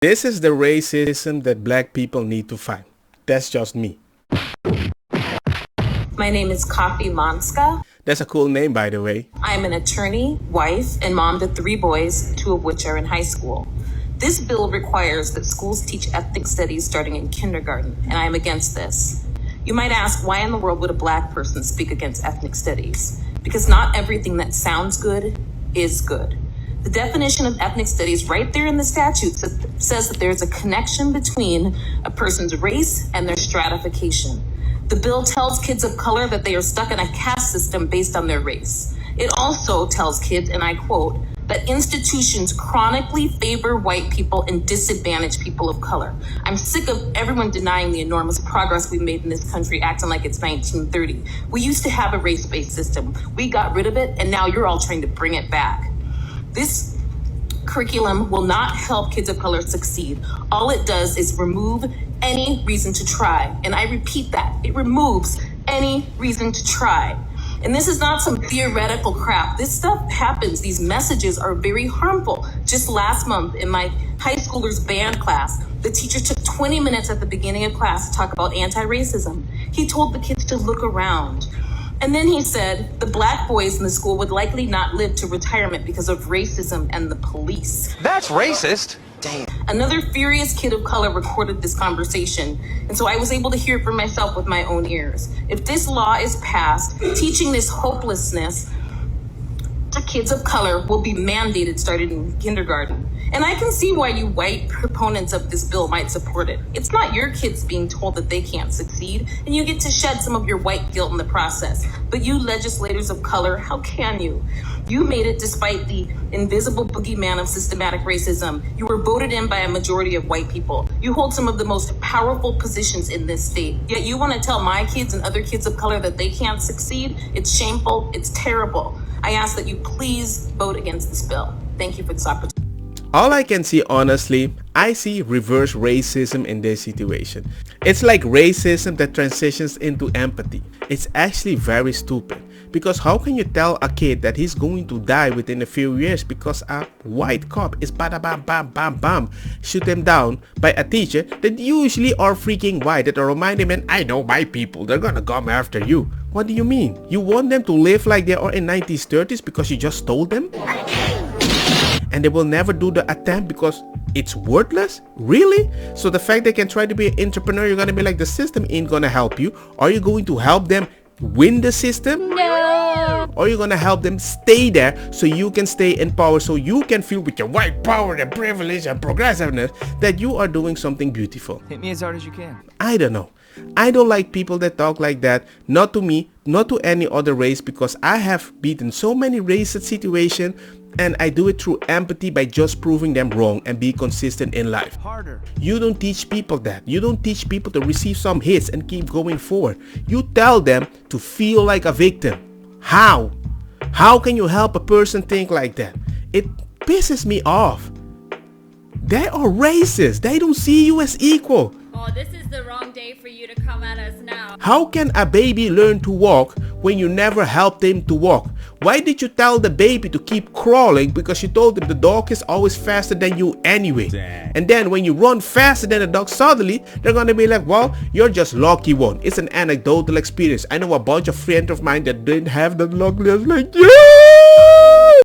This is the racism that black people need to fight. That's just me. My name is Kafi Manska. That's a cool name, by the way. I'm an attorney, wife, and mom to 3 boys, 2 of which are in high school. This bill requires that schools teach ethnic studies starting in kindergarten, and I'm against this. You might ask, why in the world would a black person speak against ethnic studies? Because not everything that sounds good is good. The definition of ethnic studies right there in the statute says that there's a connection between a person's race and their stratification. The bill tells kids of color that they are stuck in a caste system based on their race. It also tells kids, and I quote, that institutions chronically favor white people and disadvantage people of color. I'm sick of everyone denying the enormous progress we've made in this country, acting like it's 1930. We used to have a race-based system. We got rid of it, and now you're all trying to bring it back. This curriculum will not help kids of color succeed. All it does is remove any reason to try. And I repeat that, it removes any reason to try. And this is not some theoretical crap. This stuff happens. These messages are very harmful. Just last month in my high schoolers band class, the teacher took 20 minutes at the beginning of class to talk about anti-racism. He told the kids to look around. And then he said the black boys in the school would likely not live to retirement because of racism and the police. That's racist. Damn. Another furious kid of color recorded this conversation, and so I was able to hear it for myself with my own ears. If this law is passed, teaching this hopelessness to kids of color will be mandated starting in kindergarten. And I can see why you white proponents of this bill might support it. It's not your kids being told that they can't succeed, and you get to shed some of your white guilt in the process. But you legislators of color, how can you? You made it despite the invisible boogeyman of systematic racism. You were voted in by a majority of white people. You hold some of the most powerful positions in this state. Yet you want to tell my kids and other kids of color that they can't succeed? It's shameful. It's terrible. I ask that you please vote against this bill. Thank you for this opportunity. All I can see, honestly, I see reverse racism in this situation. It's like racism that transitions into empathy. It's actually very stupid. Because how can you tell a kid that he's going to die within a few years because a white cop is bada bam bam bam bam shoot him down by a teacher that usually are freaking white that are reminding him, I know my people, they're gonna come after you. What do you mean? You want them to live like they are in 1930s because you just told them? And they will never do the attempt because it's worthless? Really? So the fact they can try to be an entrepreneur, you're gonna be like, the system ain't gonna help you. Are you going to help them win the system? No. Or are you gonna help them stay there so you can stay in power, so you can feel with your white power and privilege and progressiveness that you are doing something beautiful? Hit me as hard as you can. I don't know. I don't like people that talk like that. Not to me, not to any other race, because I have beaten so many racist situations, and I do it through empathy by just proving them wrong and be consistent in life. Harder. You don't teach people that. You don't teach people to receive some hits and keep going forward. You tell them to feel like a victim. How? How can you help a person think like that? It pisses me off. They are racist. They don't see you as equal. Oh, this is the wrong day for you to come at us now. How can a baby learn to walk when you never helped him to walk? Why did you tell the baby to keep crawling? Because you told him the dog is always faster than you anyway. Dang. And then when you run faster than the dog, suddenly they're gonna be like, well, you're just lucky one. It's an anecdotal experience. I know a bunch of friends of mine that didn't have that luck. They're like, yeah,